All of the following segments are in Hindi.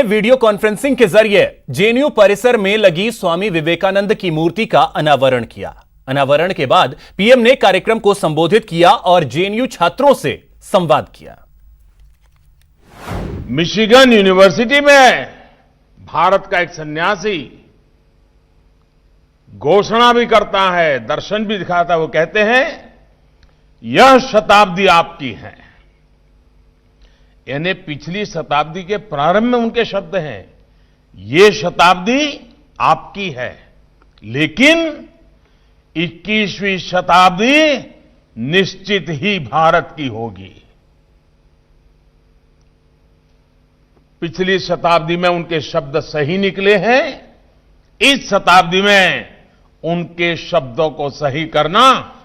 वीडियो कॉन्फ्रेंसिंग के जरिए जेएनयू परिसर में लगी स्वामी विवेकानंद की मूर्ति का अनावरण किया। अनावरण के बाद पीएम ने कार्यक्रम को संबोधित किया और जेएनयू छात्रों से संवाद किया। मिशिगन यूनिवर्सिटी में भारत का एक सन्यासी घोषणा भी करता है, दर्शन भी दिखाता है। वो कहते हैं, यह शताब्दी आपकी है। यानी पिछली शताब्दी के प्रारंभ में उनके शब्द हैं, ये शताब्दी आपकी है, लेकिन 21वीं शताब्दी निश्चित ही भारत की होगी। पिछली शताब्दी में उनके शब्द सही निकले हैं, इस शताब्दी में उनके शब्दों को सही करना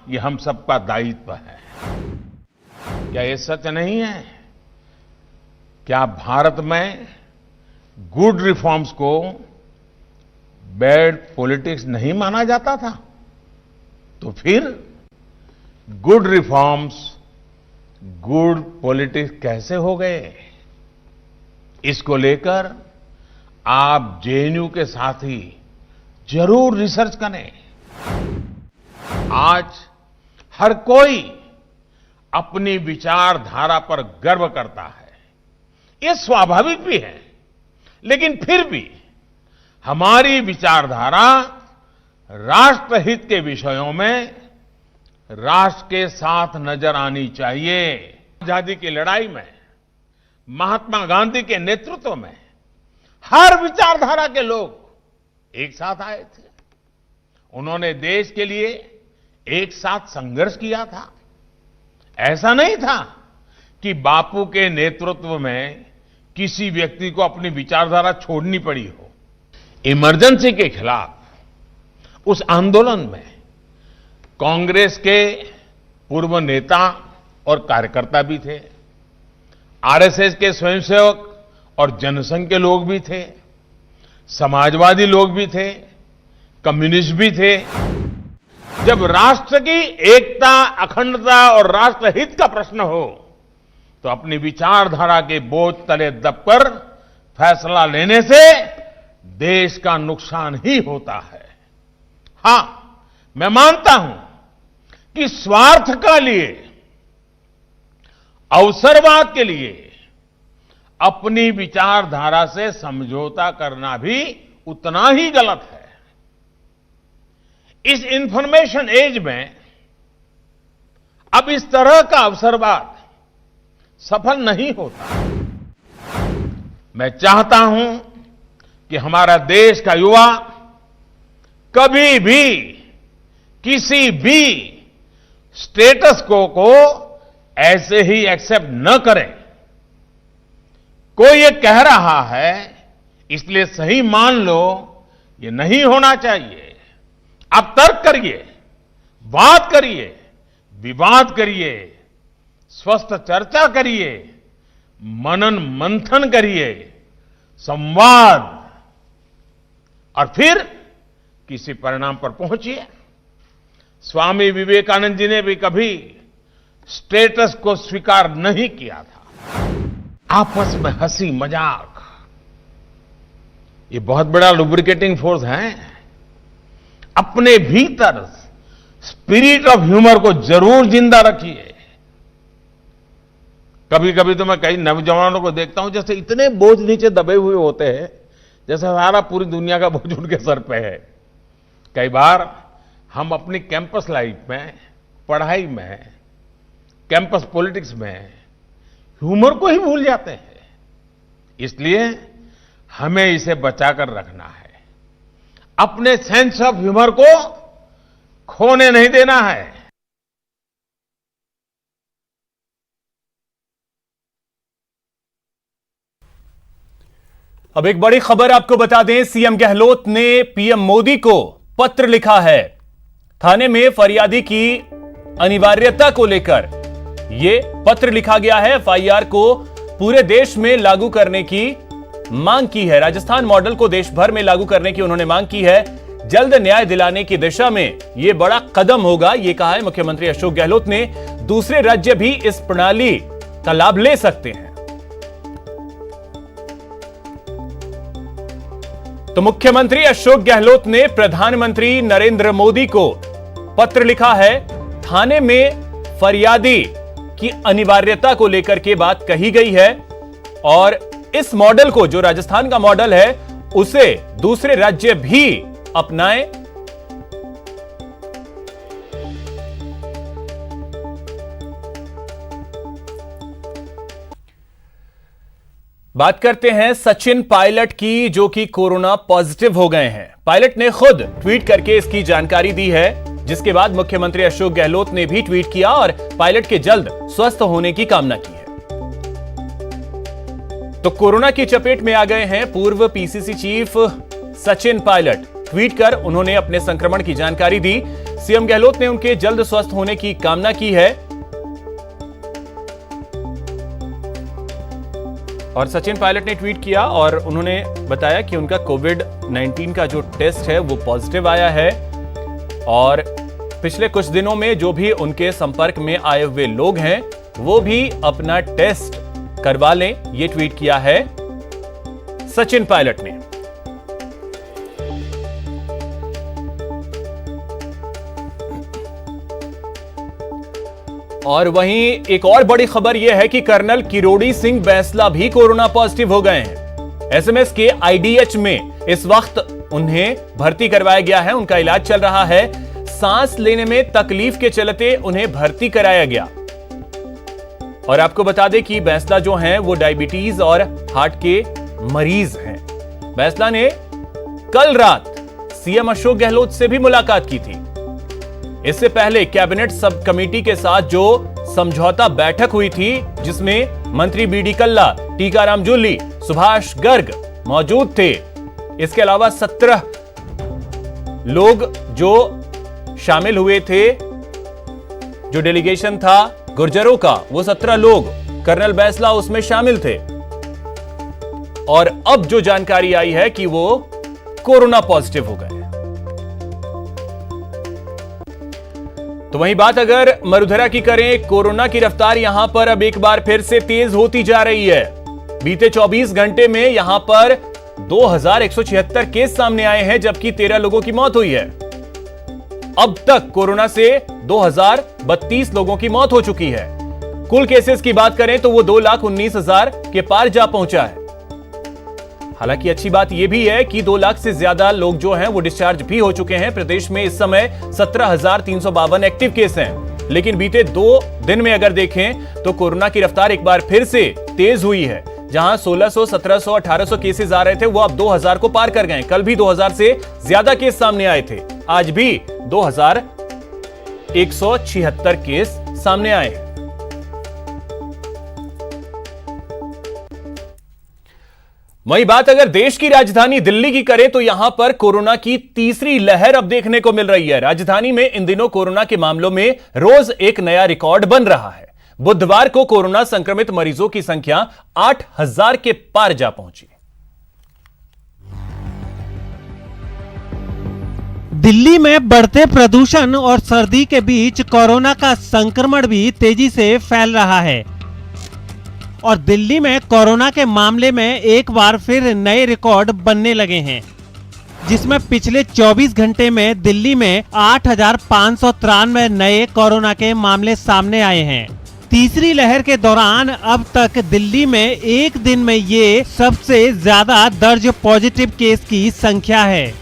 ये हम सबका दायित्व है। क्या ये सच नहीं है? क्या भारत में गुड रिफॉर्म्स को बैड पॉलिटिक्स नहीं माना जाता था? तो फिर गुड रिफॉर्म्स गुड पॉलिटिक्स कैसे हो गए? इसको लेकर आप जेएनयू के साथी जरूर रिसर्च करें। आज हर कोई अपनी विचारधारा पर गर्व करता है, ये स्वाभाविक भी है, लेकिन फिर भी हमारी विचारधारा राष्ट्रहित के विषयों में राष्ट्र के साथ नजर आनी चाहिए। आजादी की लड़ाई में महात्मा गांधी के नेतृत्व में हर विचारधारा के लोग एक साथ आए थे। उन्होंने देश के लिए एक साथ संघर्ष किया था। ऐसा नहीं था कि बापू के नेतृत्व में किसी व्यक्ति को अपनी विचारधारा छोड़नी पड़ी हो। इमरजेंसी के खिलाफ उस आंदोलन में कांग्रेस के पूर्व नेता और कार्यकर्ता भी थे, आरएसएस के स्वयंसेवक और जनसंघ के लोग भी थे, समाजवादी लोग भी थे, कम्युनिस्ट भी थे। जब राष्ट्र की एकता, अखंडता और राष्ट्रहित का प्रश्न हो तो अपनी विचारधारा के बोझ तले दबकर फैसला लेने से देश का नुकसान ही होता है। हां, मैं मानता हूं कि स्वार्थ के लिए, अवसरवाद के लिए अपनी विचारधारा से समझौता करना भी उतना ही गलत है। इस इंफॉर्मेशन एज में अब इस तरह का अवसरवाद सफल नहीं होता। मैं चाहता हूं कि हमारा देश का युवा कभी भी किसी भी स्टेटस को ऐसे ही एक्सेप्ट न करें। कोई ये कह रहा है इसलिए सही मान लो, ये नहीं होना चाहिए। आप तर्क करिए, बात करिए, विवाद करिए, स्वस्थ चर्चा करिए, मनन मंथन करिए, संवाद, और फिर किसी परिणाम पर पहुंचिए। स्वामी विवेकानंद जी ने भी कभी स्टेटस को स्वीकार नहीं किया था। आपस में हंसी मजाक ये बहुत बड़ा लुब्रिकेटिंग फोर्स है। अपने भीतर स्पिरिट ऑफ ह्यूमर को जरूर जिंदा रखिए। कभी कभी तो मैं कई नौजवानों को देखता हूं जैसे इतने बोझ नीचे दबे हुए होते हैं, जैसे सारा पूरी दुनिया का बोझ उनके सर पे है। कई बार हम अपनी कैंपस लाइफ में, पढ़ाई में, कैंपस पॉलिटिक्स में ह्यूमर को ही भूल जाते हैं। इसलिए हमें इसे बचाकर रखना है। अपने सेंस ऑफ ह्यूमर को खोने नहीं देना है। अब एक बड़ी खबर आपको बता दें, सीएम गहलोत ने पीएम मोदी को पत्र लिखा है। थाने में फरियादी की अनिवार्यता को लेकर यह पत्र लिखा गया है। एफआईआर को पूरे देश में लागू करने की मांग की है। राजस्थान मॉडल को देश भर में लागू करने की उन्होंने मांग की है। जल्द न्याय दिलाने की दिशा में यह बड़ा कदम होगा, यह कहा है मुख्यमंत्री अशोक गहलोत ने। दूसरे राज्य भी इस प्रणाली का लाभ ले सकते हैं। तो मुख्यमंत्री अशोक गहलोत ने प्रधानमंत्री नरेंद्र मोदी को पत्र लिखा है। थाने में फरियादी की अनिवार्यता को लेकर के बात कही गई है और इस मॉडल को, जो राजस्थान का मॉडल है, उसे दूसरे राज्य भी अपनाएं। बात करते हैं सचिन पायलट की, जो कि कोरोना पॉजिटिव हो गए हैं। पायलट ने खुद ट्वीट करके इसकी जानकारी दी है, जिसके बाद मुख्यमंत्री अशोक गहलोत ने भी ट्वीट किया और पायलट के जल्द स्वस्थ होने की कामना की है। तो कोरोना की चपेट में आ गए हैं पूर्व PCC chief Sachin Pilot. Tweet कर उन्होंने अपने संक्रमण की जानकारी दी। सीएम गहलोत ने उनके जल्द स्वस्थ होने की कामना की है और सचिन पायलट ने ट्वीट किया और उन्होंने बताया कि उनका कोविड-19 का जो टेस्ट है वो पॉजिटिव आया है और पिछले कुछ दिनों में जो भी उनके संपर्क में आए हुए लोग हैं वो भी अपना टेस्ट करवा लें। ये ट्वीट किया है सचिन पायलट ने। और वहीं एक और बड़ी खबर यह है कि कर्नल किरोड़ी सिंह बैंसला भी कोरोना पॉजिटिव हो गए हैं। एसएमएस के आईडीएच में इस वक्त उन्हें भर्ती करवाया गया है। उनका इलाज चल रहा है। सांस लेने में तकलीफ के चलते उन्हें भर्ती कराया गया। और आपको बता दें कि बैंसला जो हैं वो डायबिटीज और हार्ट के मरीज हैं। बैंसला ने कल रात सीएम अशोक गहलोत से भी मुलाकात की थी। इससे पहले कैबिनेट सब कमेटी के साथ जो समझौता बैठक हुई थी, जिसमें मंत्री बीडी कल्ला, टीकाराम जूली, सुभाष गर्ग मौजूद थे। इसके अलावा 17 लोग जो शामिल हुए थे, जो डेलीगेशन था गुर्जरों का, वो 17 लोग, कर्नल बैंसला उसमें शामिल थे। और अब जो जानकारी आई है कि वो कोरोना पॉजिटिव हो गए। तो वहीं बात अगर मरुधरा की करें, कोरोना की रफ्तार यहां पर अब एक बार फिर से तेज होती जा रही है। बीते 24 घंटे में यहां पर 2176 केस सामने आए हैं, जबकि 13 लोगों की मौत हुई है। अब तक कोरोना से 2032 लोगों की मौत हो चुकी है। कुल केसेस की बात करें तो वो 2,19,000 के पार जा पहुंचा है। हालांकि अच्छी बात यह भी है कि 2 लाख से ज्यादा लोग जो हैं वो डिस्चार्ज भी हो चुके हैं। प्रदेश में इस समय 17,352 एक्टिव केस हैं। लेकिन बीते 2 दिन में अगर देखें तो कोरोना की रफ्तार एक बार फिर से तेज हुई है। जहां 1600, 1700, 1800 केसेस आ रहे थे, वो अब 2000 को पार कर गए। कल भी 2000 से ज्यादा केस सामने आए थे। आज भी 2176 केस सामने आए हैं। वहीं बात अगर देश की राजधानी दिल्ली की करें तो यहां पर कोरोना की तीसरी लहर अब देखने को मिल रही है। राजधानी में इन दिनों कोरोना के मामलों में रोज एक नया रिकॉर्ड बन रहा है। बुधवार को कोरोना संक्रमित मरीजों की संख्या 8,000 के पार जा पहुंची। दिल्ली में बढ़ते प्रदूषण और सर्दी के बीच कोरोना का संक्रमण भी तेजी से फैल रहा है और दिल्ली में कोरोना के मामले में एक बार फिर नए रिकॉर्ड बनने लगे हैं, जिसमें पिछले 24 घंटे में दिल्ली में 8,593 नए कोरोना के मामले सामने आए हैं। तीसरी लहर के दौरान अब तक दिल्ली में एक दिन में ये सबसे ज्यादा दर्ज पॉजिटिव केस की संख्या है,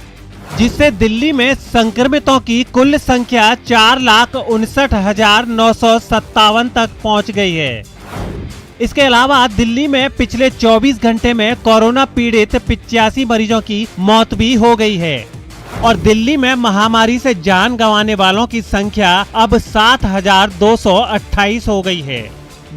जिससे दिल्ली में संक्रमितों की कुल संख्या 4,59,957 तक पहुंच गई है। इसके अलावा दिल्ली में पिछले 24 घंटे में कोरोना पीड़ित 85 मरीजों की मौत भी हो गई है और दिल्ली में महामारी से जान गंवाने वालों की संख्या अब 7,228 हो गई है।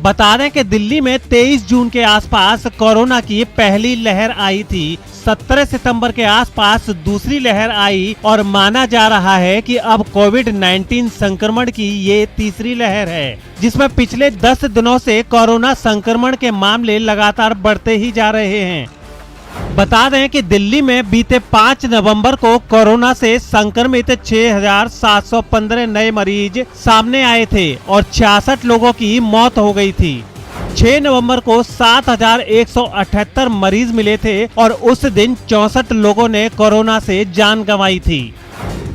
बता दें कि दिल्ली में 23 जून के आसपास कोरोना की पहली लहर आई थी। 17 सितंबर के आसपास दूसरी लहर आई और माना जा रहा है कि अब कोविड-19 संक्रमण की ये तीसरी लहर है, जिसमें पिछले 10 दिनों से कोरोना संक्रमण के मामले लगातार बढ़ते ही जा रहे हैं। बता दें कि दिल्ली में बीते 5 नवंबर को कोरोना से संक्रमित 6,715 नए मरीज सामने आए थे और 66 लोगों की मौत हो गई थी। 6 नवंबर को 7,178 मरीज मिले थे और उस दिन 64 लोगों ने कोरोना से जान गंवाई थी।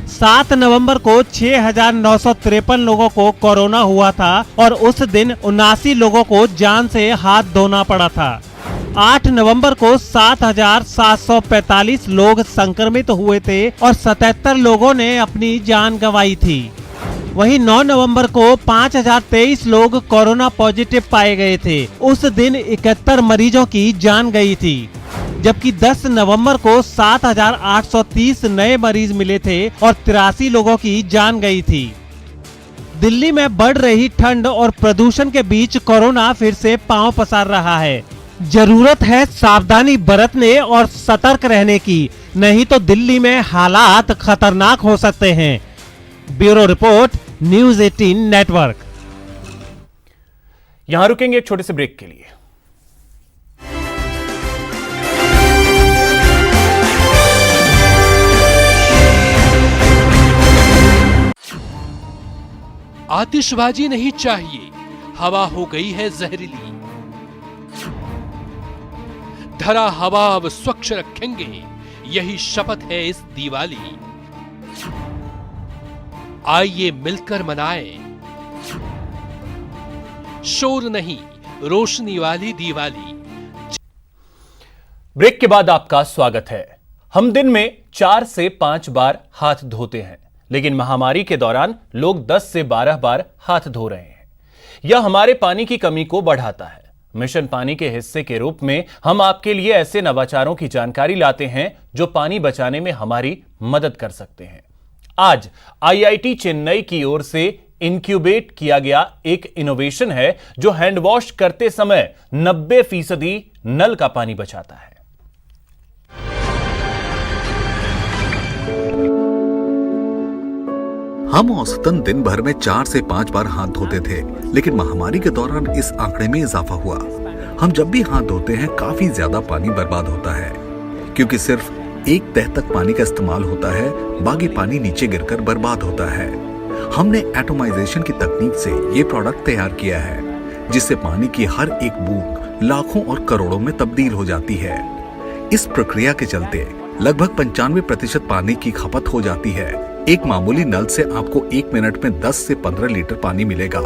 7 नवंबर को 6,953 लोगों को कोरोना हुआ था और उस दिन 79 लोगों को जान से हाथ धोना पड़ा था। 8 नवंबर को 7,745 लोग संक्रमित हुए थे और 77 लोगों ने अपनी जान गंवाई थी। वहीं 9 नवंबर को 5,023 लोग कोरोना पॉजिटिव पाए गए थे। उस दिन 71 मरीजों की जान गई थी, जबकि 10 नवंबर को 7,830 नए मरीज मिले थे और 83 लोगों की जान गई थी। दिल्ली में बढ़ रही ठंड और प्रदूषण के बीच कोरोना फिर से पांव पसार रहा है। जरूरत है सावधानी बरतने और सतर्क रहने की, नहीं तो दिल्ली में हालात खतरनाक हो सकते हैं। Bureau report, news 18 network. यहां रुकेंगे एक छोटे से ब्रेक के लिए। आतिशबाजी नहीं चाहिए, हवा हो गई है जहरीली। धरा हवा अब स्वच्छ रखेंगे, यही शपथ है इस दिवाली। आइए मिलकर मनाएं, शोर नहीं रोशनी वाली दिवाली। ब्रेक के बाद आपका स्वागत है। हम दिन में 4 से 5 बार हाथ धोते हैं, लेकिन महामारी के दौरान लोग 10 से 12 बार हाथ धो रहे हैं। यह हमारे पानी की कमी को बढ़ाता है। मिशन पानी के हिस्से के रूप में हम आपके लिए ऐसे नवाचारों की जानकारी लाते हैं जो पानी बचाने में हमारी मदद कर सकते हैं। आज आईआईटी चेन्नई की ओर से इंक्यूबेट किया गया एक इनोवेशन है जो हैंड वॉश करते समय 90% नल का पानी बचाता है। हम औसतन दिन भर में 4 से 5 बार हाथ धोते थे, लेकिन महामारी के दौरान इस आंकड़े में इजाफा हुआ। हम जब भी हाथ धोते हैं काफी ज्यादा पानी बर्बाद होता है, क्योंकि सिर्फ एक तह तक पानी का इस्तेमाल होता है, बाकी पानी नीचे गिरकर बर्बाद होता है। हमने एटोमाइजेशन की तकनीक से ये प्रोडक्ट तैयार किया है, जिससे पानी की हर एक बूंद लाखों और करोड़ों में तब्दील हो जाती है। इस प्रक्रिया के चलते लगभग 95% पानी की खपत हो जाती है। एक मामूली नल से आपको 1 मिनट में 10 से 15 लीटर पानी मिलेगा,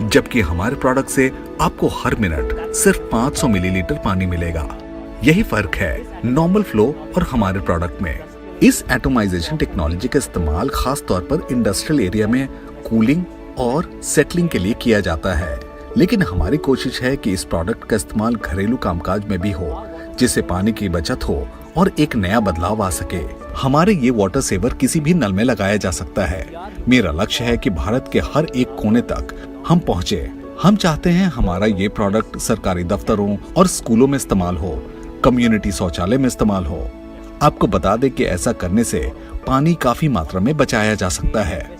जबकि हमारे प्रोडक्ट से आपको हर मिनट सिर्फ 500 मिलीलीटर पानी मिलेगा। यही फर्क है नॉर्मल फ्लो और हमारे प्रोडक्ट में। इस एटोमाइजेशन टेक्नोलॉजी का इस्तेमाल खास तौर पर इंडस्ट्रियल एरिया में कूलिंग और सेटलिंग के लिए किया जाता है, लेकिन हमारी कोशिश है कि इस प्रोडक्ट का इस्तेमाल घरेलू कामकाज में भी हो, जिससे पानी की बचत हो और एक नया बदलाव आ सके। हमारे ये वाटर सेवर किसी भी नल में लगाया जा सकता है। मेरा लक्ष्य है कि भारत के हर एक कोने तक हम पहुंचे। हम चाहते हैं हमारा ये प्रोडक्ट सरकारी दफ्तरों और स्कूलों में इस्तेमाल हो, कम्युनिटी शौचालय में इस्तेमाल हो। आपको बता दें कि ऐसा करने से पानी काफी मात्रा में बचाया जा सकता है।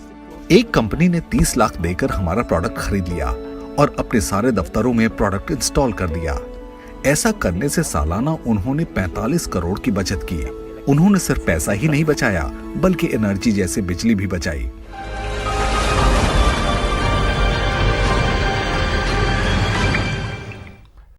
एक कंपनी ने 30 लाख देकर हमारा प्रोडक्ट खरीद लिया और अपने सारे दफ्तरों में प्रोडक्ट इंस्टॉल कर दिया। ऐसा करने से सालाना उन्होंने 45 करोड़ की बचत की। उन्होंने सिर्फ पैसा ही नहीं बचाया, बल्कि एनर्जी जैसे बिजली भी बचाई।